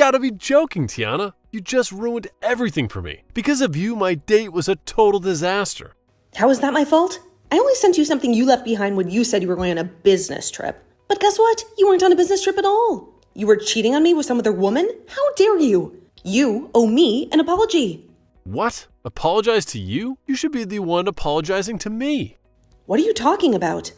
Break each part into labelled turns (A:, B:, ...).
A: gotta be joking, Tiana. You just ruined everything for me. Because of you, my date was a total disaster.
B: How is that my fault? I only sent you something you left behind when you said you were going on a business trip. But guess what? You weren't on a business trip at all. You were cheating on me with some other woman? How dare you? You owe me an apology.
A: What? Apologize to you? You should be the one apologizing to me.
B: What are you talking about?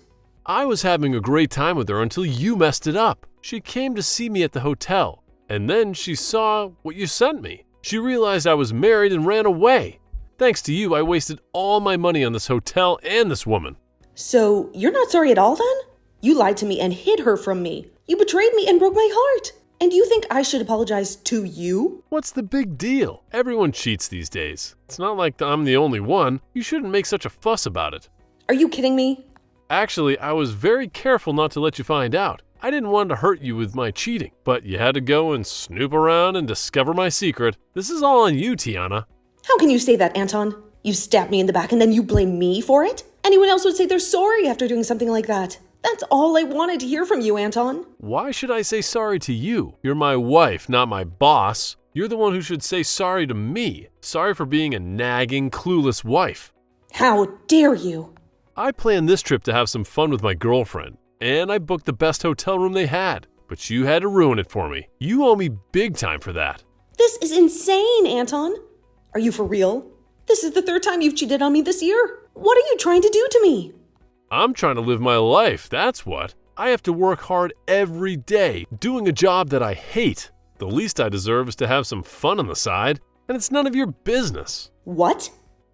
A: I was having a great time with her until you messed it up. She came to see me at the hotel, and then she saw what you sent me. She realized I was married and ran away. Thanks to you, I wasted all my money on this hotel and this woman.
B: So, you're not sorry at all then? You lied to me and hid her from me. You betrayed me and broke my heart. And you think I should apologize to you?
A: What's the big deal? Everyone cheats these days. It's not like I'm the only one. You shouldn't make such a fuss about it.
B: Are you kidding me?
A: Actually, I was very careful not to let you find out. I didn't want to hurt you with my cheating, but you had to go and snoop around and discover my secret. This is all on you, Tiana.
B: How can you say that, Anton? You stabbed me in the back and then you blame me for it? Anyone else would say they're sorry after doing something like that. That's all I wanted to hear from you, Anton.
A: Why should I say sorry to you? You're my wife, not my boss. You're the one who should say sorry to me. Sorry for being a nagging, clueless wife.
B: How dare you?
A: I planned this trip to have some fun with my girlfriend, and I booked the best hotel room they had. But you had to ruin it for me. You owe me big time for that.
B: This is insane, Anton. Are you for real? This is the third time you've cheated on me this year. What are you trying to do to me?
A: I'm trying to live my life, that's what. I have to work hard every day, doing a job that I hate. The least I deserve is to have some fun on the side, and it's none of your business.
B: What?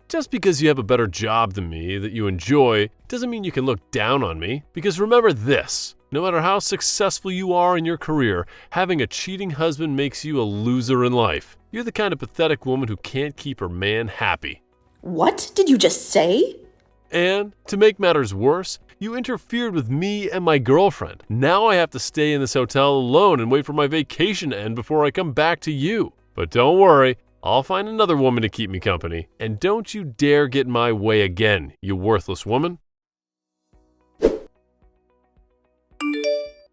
A: Just because you have a better job than me that you enjoy doesn't mean you can look down on me. Because remember this, no matter how successful you are in your career, having a cheating husband makes you a loser in life. You're the kind of pathetic woman who can't keep her man happy.
B: What did you just say?
A: And to make matters worse, you interfered with me and my girlfriend. Now I have to stay in this hotel alone and wait for my vacation to end before I come back to you. But don't worry, I'll find another woman to keep me company. And don't you dare get in my way again, you worthless woman.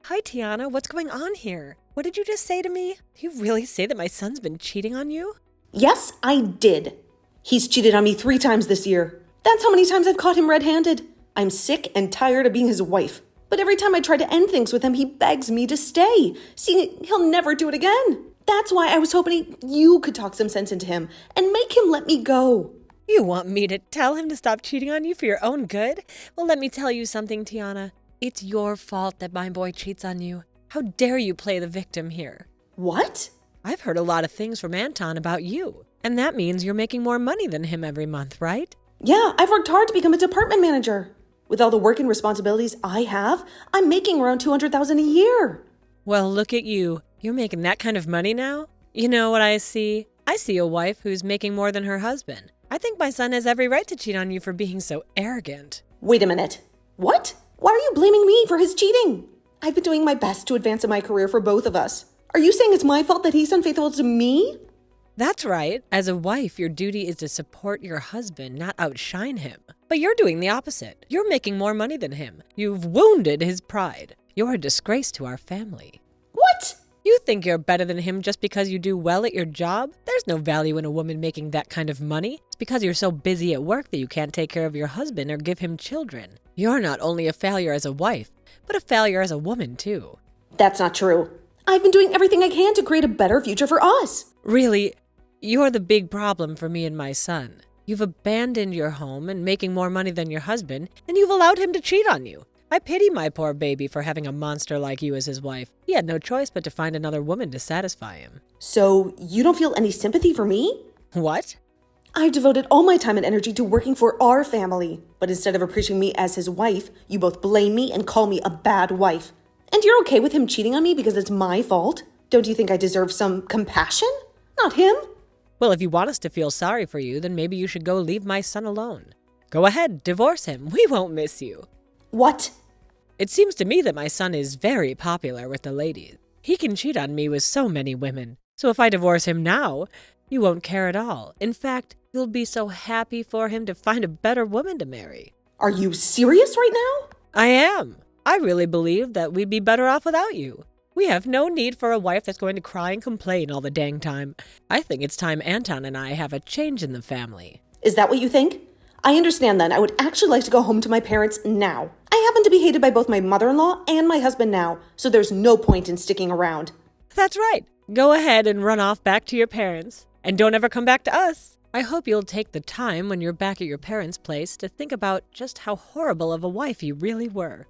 C: Hi, Tiana. What's going on here? What did you just say to me? Do you really say that my son's been cheating on you?
B: Yes, I did. He's cheated on me 3 times this year. That's how many times I've caught him red-handed. I'm sick and tired of being his wife. But every time I try to end things with him, he begs me to stay. See, he'll never do it again. That's why I was hoping you could talk some sense into him and make him let me go.
C: You want me to tell him to stop cheating on you for your own good? Well, let me tell you something, Tiana. It's your fault that my boy cheats on you. How dare you play the victim here?
B: What?
C: I've heard a lot of things from Anton about you. And that means you're making more money than him every month, right?
B: Yeah, I've worked hard to become a department manager. With all the work and responsibilities I have, I'm making around $200,000 a year.
C: Well, look at you. You're making that kind of money now? You know what I see? I see a wife who's making more than her husband. I think my son has every right to cheat on you for being so arrogant.
B: Wait a minute. What? Why are you blaming me for his cheating? I've been doing my best to advance in my career for both of us. Are you saying it's my fault that he's unfaithful to me?
C: That's right. As a wife, your duty is to support your husband, not outshine him. But you're doing the opposite. You're making more money than him. You've wounded his pride. You're a disgrace to our family.
B: What?
C: You think you're better than him just because you do well at your job? There's no value in a woman making that kind of money. It's because you're so busy at work that you can't take care of your husband or give him children. You're not only a failure as a wife, but a failure as a woman, too.
B: That's not true. I've been doing everything I can to create a better future for us.
C: Really, you're the big problem for me and my son. You've abandoned your home and making more money than your husband, and you've allowed him to cheat on you. I pity my poor baby for having a monster like you as his wife. He had no choice but to find another woman to satisfy him.
B: So, you don't feel any sympathy for me?
C: What?
B: I've devoted all my time and energy to working for our family. But instead of appreciating me as his wife, you both blame me and call me a bad wife. And you're okay with him cheating on me because it's my fault? Don't you think I deserve some compassion? Not him.
C: Well, if you want us to feel sorry for you, then maybe you should go leave my son alone. Go ahead, divorce him. We won't miss you.
B: What?
C: It seems to me that my son is very popular with the ladies. He can cheat on me with so many women. So if I divorce him now, you won't care at all. In fact, you'll be so happy for him to find a better woman to marry.
B: Are you serious right now?
C: I am. I really believe that we'd be better off without you. We have no need for a wife that's going to cry and complain all the dang time. I think it's time Anton and I have a change in the family.
B: Is that what you think? I understand then. I would actually like to go home to my parents now. I happen to be hated by both my mother-in-law and my husband now, so there's no point in sticking around.
C: That's right. Go ahead and run off back to your parents. And don't ever come back to us. I hope you'll take the time when you're back at your parents' place to think about just how horrible of a wife you really were.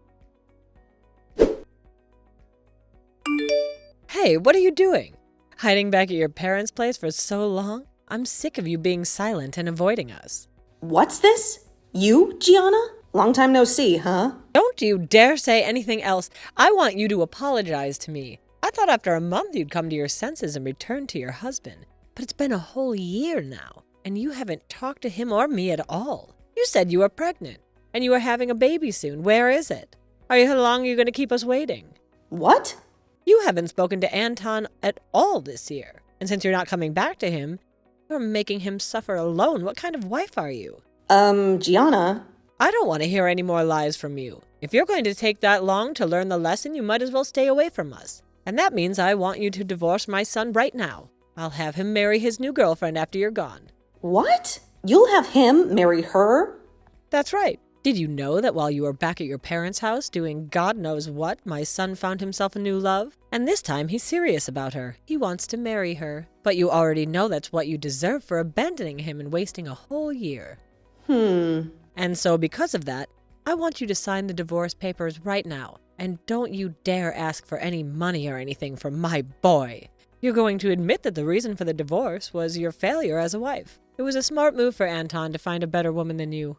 C: Hey, what are you doing? Hiding back at your parents' place for so long? I'm sick of you being silent and avoiding us.
B: What's this? You, Gianna? Long time no see, huh?
C: Don't you dare say anything else. I want you to apologize to me. I thought after a month you'd come to your senses and return to your husband. But it's been a whole year now, and you haven't talked to him or me at all. You said you were pregnant, and you were having a baby soon. Where is it? How long are you going to keep us waiting?
B: What?
C: You haven't spoken to Anton at all this year. And since you're not coming back to him, you're making him suffer alone. What kind of wife are you?
B: Gianna?
C: I don't want to hear any more lies from you. If you're going to take that long to learn the lesson, you might as well stay away from us. And that means I want you to divorce my son right now. I'll have him marry his new girlfriend after you're gone.
B: What? You'll have him marry her?
C: That's right. Did you know that while you were back at your parents' house doing God knows what, my son found himself a new love? And this time he's serious about her. He wants to marry her. But you already know that's what you deserve for abandoning him and wasting a whole year. And so because of that, I want you to sign the divorce papers right now. And don't you dare ask for any money or anything from my boy. You're going to admit that the reason for the divorce was your failure as a wife. It was a smart move for Anton to find a better woman than you.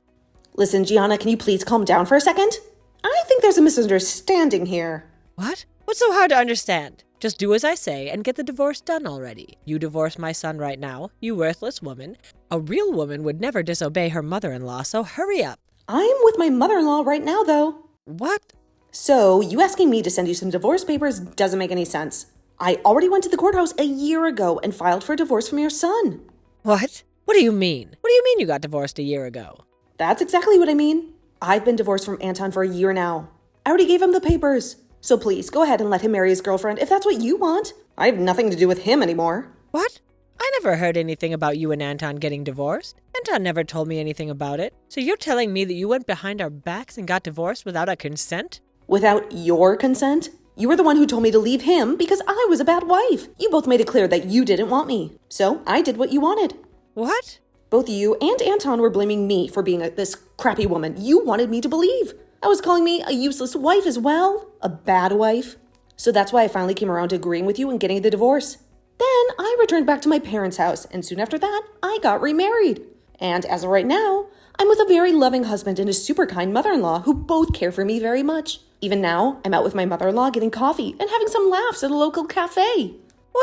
B: Listen, Gianna, can you please calm down for a second? I think there's a misunderstanding here.
C: What? What's so hard to understand? Just do as I say and get the divorce done already. You divorce my son right now, you worthless woman. A real woman would never disobey her mother-in-law, so hurry up.
B: I'm with my mother-in-law right now, though.
C: What?
B: So, you asking me to send you some divorce papers doesn't make any sense. I already went to the courthouse a year ago and filed for divorce from your son.
C: What? What do you mean? What do you mean you got divorced a year ago?
B: That's exactly what I mean. I've been divorced from Anton for a year now. I already gave him the papers. So please, go ahead and let him marry his girlfriend if that's what you want. I have nothing to do with him anymore.
C: What? I never heard anything about you and Anton getting divorced. Anton never told me anything about it. So you're telling me that you went behind our backs and got divorced without our consent?
B: Without your consent? You were the one who told me to leave him because I was a bad wife. You both made it clear that you didn't want me. So I did what you wanted.
C: What?
B: Both you and Anton were blaming me for being this crappy woman you wanted me to believe. I was calling me a useless wife as well. A bad wife. So that's why I finally came around to agreeing with you and getting the divorce. Then I returned back to my parents' house, and soon after that, I got remarried. And as of right now, I'm with a very loving husband and a super kind mother-in-law who both care for me very much. Even now, I'm out with my mother-in-law getting coffee and having some laughs at a local cafe.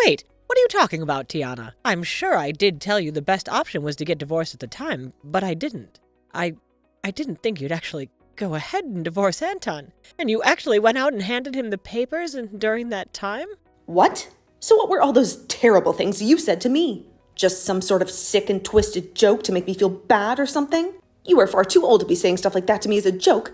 C: Wait, what are you talking about, Tiana? I'm sure I did tell you the best option was to get divorced at the time, but I didn't. I didn't think you'd actually go ahead and divorce Anton. And you actually went out and handed him the papers during that time?
B: What? So what were all those terrible things you said to me? Just some sort of sick and twisted joke to make me feel bad or something? You are far too old to be saying stuff like that to me as a joke.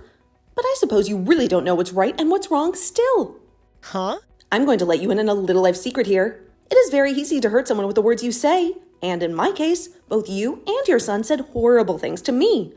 B: But I suppose you really don't know what's right and what's wrong still.
C: Huh?
B: I'm going to let you in on a little life secret here. It is very easy to hurt someone with the words you say. And in my case, both you and your son said horrible things to me.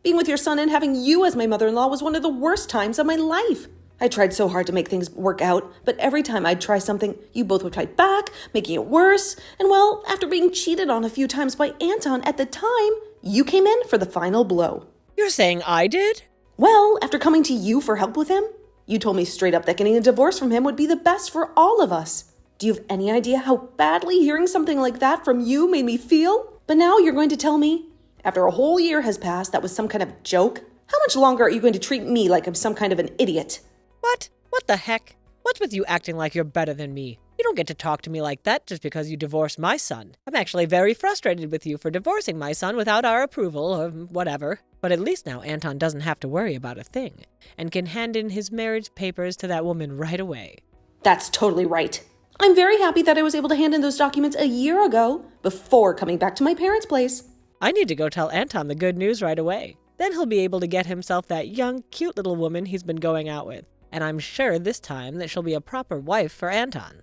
B: Being with your son and having you as my mother-in-law was one of the worst times of my life. I tried so hard to make things work out, but every time I'd try something, you both would fight back, making it worse. And well, after being cheated on a few times by Anton at the time, you came in for the final blow.
C: You're saying I did?
B: Well, after coming to you for help with him, you told me straight up that getting a divorce from him would be the best for all of us. Do you have any idea how badly hearing something like that from you made me feel? But now you're going to tell me, after a whole year has passed, that was some kind of joke? How much longer are you going to treat me like I'm some kind of an idiot?
C: What? What the heck? What's with you acting like you're better than me? You don't get to talk to me like that just because you divorced my son. I'm actually very frustrated with you for divorcing my son without our approval or whatever. But at least now Anton doesn't have to worry about a thing and can hand in his marriage papers to that woman right away.
B: That's totally right. I'm very happy that I was able to hand in those documents a year ago before coming back to my parents' place.
C: I need to go tell Anton the good news right away. Then he'll be able to get himself that young, cute little woman he's been going out with. and I'm sure this time that she'll be a proper wife for Anton.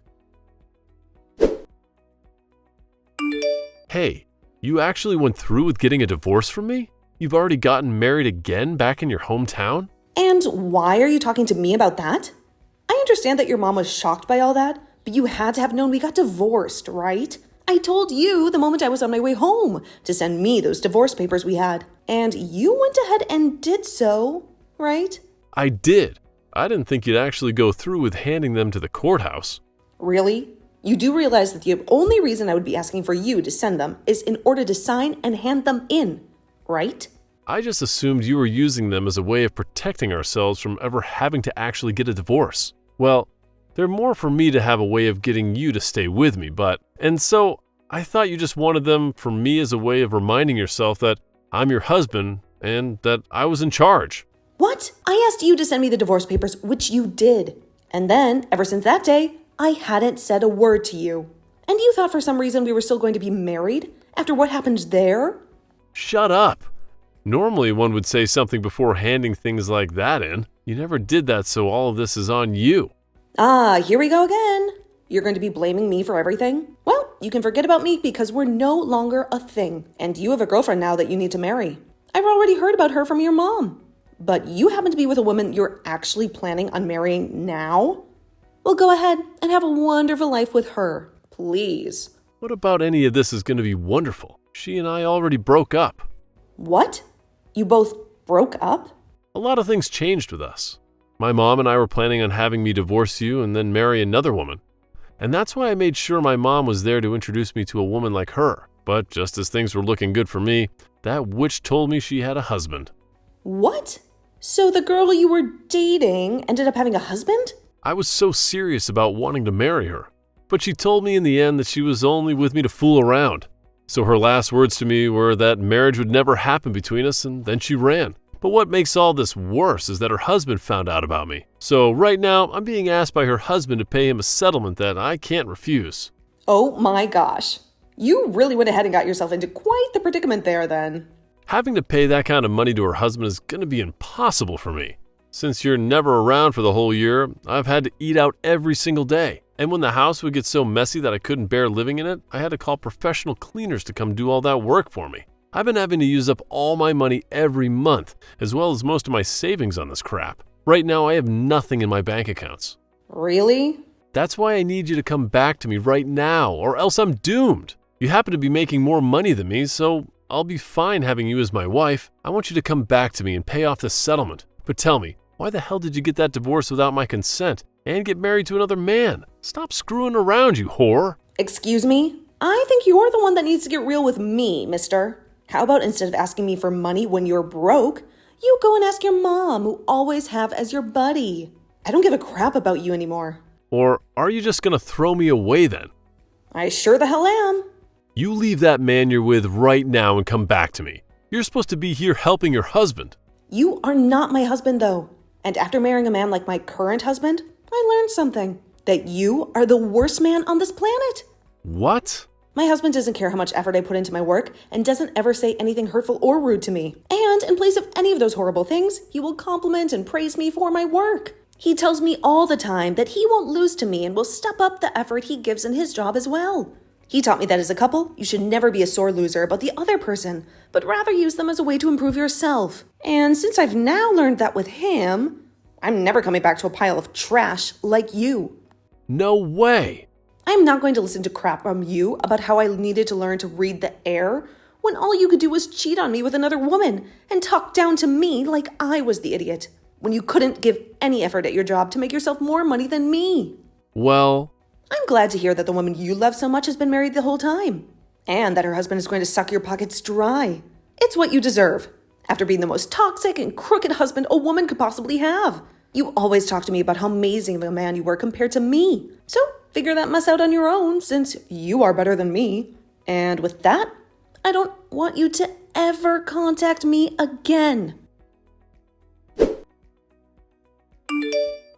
A: Hey, you actually went through with getting a divorce from me? You've already gotten married again back in your hometown?
B: And why are you talking to me about that? I understand that your mom was shocked by all that, but you had to have known we got divorced, right? I told you the moment I was on my way home to send me those divorce papers we had. And you went ahead and did so, right?
A: I did. I didn't think you'd actually go through with handing them to the courthouse.
B: Really? You do realize that the only reason I would be asking for you to send them is in order to sign and hand them in, right?
A: I just assumed you were using them as a way of protecting ourselves from ever having to actually get a divorce. Well, they're more for me to have a way of getting you to stay with me, and so I thought you just wanted them for me as a way of reminding yourself that I'm your husband and that I was in charge.
B: What? I asked you to send me the divorce papers, which you did. And then, ever since that day, I hadn't said a word to you. And you thought for some reason we were still going to be married after what happened there?
A: Shut up. Normally one would say something before handing things like that in. You never did that, so all of this is on you.
B: Ah, here we go again. You're going to be blaming me for everything? Well, you can forget about me because we're no longer a thing. And you have a girlfriend now that you need to marry. I've already heard about her from your mom. But you happen to be with a woman you're actually planning on marrying now? Well, go ahead and have a wonderful life with her, please.
A: What about any of this is going to be wonderful? She and I already broke up.
B: What? You both broke up?
A: A lot of things changed with us. My mom and I were planning on having me divorce you and then marry another woman. And that's why I made sure my mom was there to introduce me to a woman like her. But just as things were looking good for me, that witch told me she had a husband.
B: What? So the girl you were dating ended up having a husband?
A: I was so serious about wanting to marry her. But she told me in the end that she was only with me to fool around. So her last words to me were that marriage would never happen between us, and then she ran. But what makes all this worse is that her husband found out about me. So right now, I'm being asked by her husband to pay him a settlement that I can't refuse.
B: Oh my gosh. You really went ahead and got yourself into quite the predicament there then.
A: Having to pay that kind of money to her husband is going to be impossible for me. Since you're never around for the whole year, I've had to eat out every single day. And when the house would get so messy that I couldn't bear living in it, I had to call professional cleaners to come do all that work for me. I've been having to use up all my money every month, as well as most of my savings on this crap. Right now, I have nothing in my bank accounts.
B: Really?
A: That's why I need you to come back to me right now, or else I'm doomed. You happen to be making more money than me, so I'll be fine having you as my wife. I want you to come back to me and pay off this settlement. But tell me, why the hell did you get that divorce without my consent and get married to another man? Stop screwing around, you whore.
B: Excuse me? I think you're the one that needs to get real with me, mister. How about instead of asking me for money when you're broke, you go and ask your mom, who always have as your buddy. I don't give a crap about you anymore.
A: Or are you just going to throw me away then?
B: I sure the hell am.
A: You leave that man you're with right now and come back to me. You're supposed to be here helping your husband.
B: You are not my husband, though. And after marrying a man like my current husband, I learned something. That you are the worst man on this planet.
A: What?
B: My husband doesn't care how much effort I put into my work and doesn't ever say anything hurtful or rude to me. And in place of any of those horrible things, he will compliment and praise me for my work. He tells me all the time that he won't lose to me and will step up the effort he gives in his job as well. He taught me that as a couple, you should never be a sore loser about the other person, but rather use them as a way to improve yourself. And since I've now learned that with him, I'm never coming back to a pile of trash like you.
A: No way.
B: I'm not going to listen to crap from you about how I needed to learn to read the air when all you could do was cheat on me with another woman and talk down to me like I was the idiot, when you couldn't give any effort at your job to make yourself more money than me.
A: Well,
B: I'm glad to hear that the woman you love so much has been married the whole time, and that her husband is going to suck your pockets dry. It's what you deserve, after being the most toxic and crooked husband a woman could possibly have. You always talk to me about how amazing of a man you were compared to me. So figure that mess out on your own, since you are better than me. And with that, I don't want you to ever contact me again.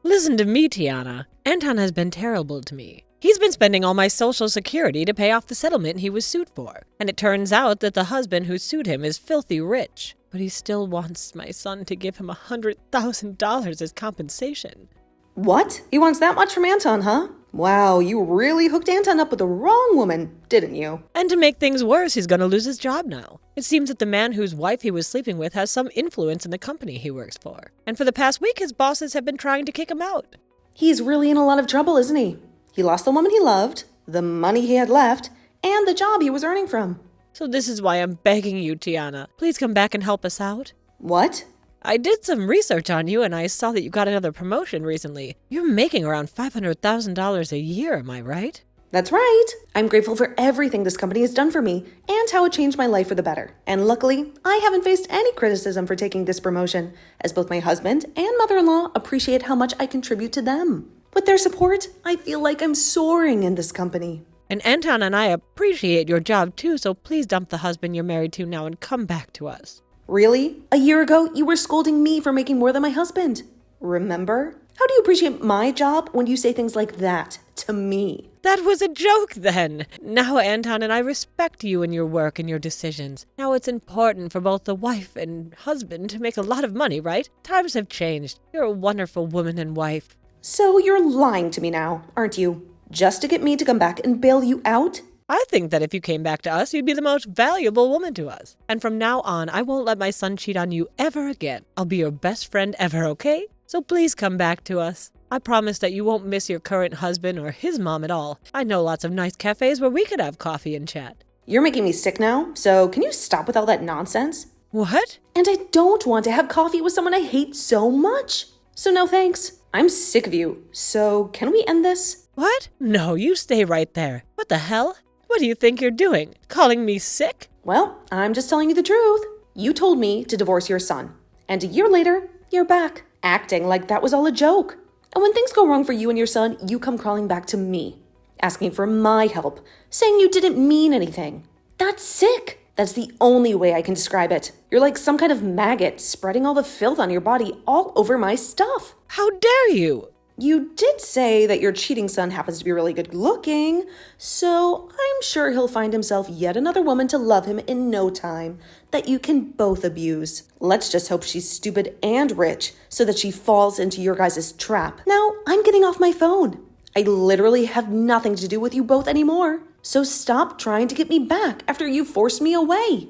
C: Listen to me, Tiana. Anton has been terrible to me. He's been spending all my social security to pay off the settlement he was sued for. And it turns out that the husband who sued him is filthy rich. But he still wants my son to give him $100,000 as compensation.
B: What? He wants that much from Anton, huh? Wow, you really hooked Anton up with the wrong woman, didn't you?
C: And to make things worse, he's going to lose his job now. It seems that the man whose wife he was sleeping with has some influence in the company he works for. And for the past week, his bosses have been trying to kick him out.
B: He's really in a lot of trouble, isn't he? He lost the woman he loved, the money he had left, and the job he was earning from.
C: So this is why I'm begging you, Tiana. Please come back and help us out.
B: What?
C: I did some research on you and I saw that you got another promotion recently. You're making around $500,000 a year, am I right?
B: That's right. I'm grateful for everything this company has done for me and how it changed my life for the better. And luckily, I haven't faced any criticism for taking this promotion, as both my husband and mother-in-law appreciate how much I contribute to them. With their support, I feel like I'm soaring in this company.
C: And Anton and I appreciate your job too, so please dump the husband you're married to now and come back to us.
B: Really? A year ago, you were scolding me for making more than my husband. Remember? How do you appreciate my job when you say things like that to me?
C: That was a joke then. Now Anton and I respect you and your work and your decisions. Now it's important for both the wife and husband to make a lot of money, right? Times have changed. You're a wonderful woman and wife.
B: So you're lying to me now, aren't you? Just to get me to come back and bail you out?
C: I think that if you came back to us, you'd be the most valuable woman to us. And from now on, I won't let my son cheat on you ever again. I'll be your best friend ever, okay? So please come back to us. I promise that you won't miss your current husband or his mom at all. I know lots of nice cafes where we could have coffee and chat.
B: You're making me sick now, so can you stop with all that nonsense?
C: What?
B: And I don't want to have coffee with someone I hate so much. So no thanks. I'm sick of you. So can we end this?
C: What? No, you stay right there. What the hell? What do you think you're doing? Calling me sick?
B: Well, I'm just telling you the truth. You told me to divorce your son. And a year later, you're back, acting like that was all a joke. And when things go wrong for you and your son, you come crawling back to me, asking for my help, saying you didn't mean anything. That's sick. That's the only way I can describe it. You're like some kind of maggot spreading all the filth on your body all over my stuff.
C: How dare you?
B: You did say that your cheating son happens to be really good looking, so I'm sure he'll find himself yet another woman to love him in no time that you can both abuse. Let's just hope she's stupid and rich so that she falls into your guys' trap. Now, I'm getting off my phone. I literally have nothing to do with you both anymore, so stop trying to get me back after you forced me away.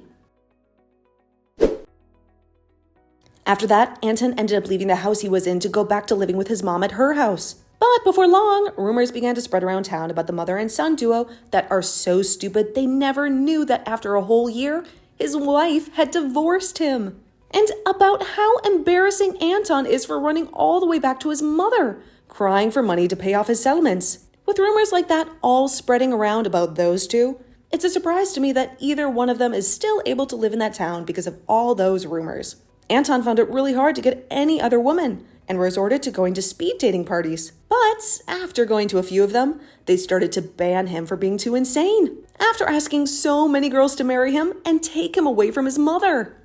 B: After that, Anton ended up leaving the house he was in to go back to living with his mom at her house. But before long, rumors began to spread around town about the mother and son duo that are so stupid they never knew that after a whole year, his wife had divorced him. And about how embarrassing Anton is for running all the way back to his mother, crying for money to pay off his settlements. With rumors like that all spreading around about those two, it's a surprise to me that either one of them is still able to live in that town because of all those rumors. Anton found it really hard to get any other woman and resorted to going to speed dating parties. But after going to a few of them, they started to ban him for being too insane, after asking so many girls to marry him and take him away from his mother.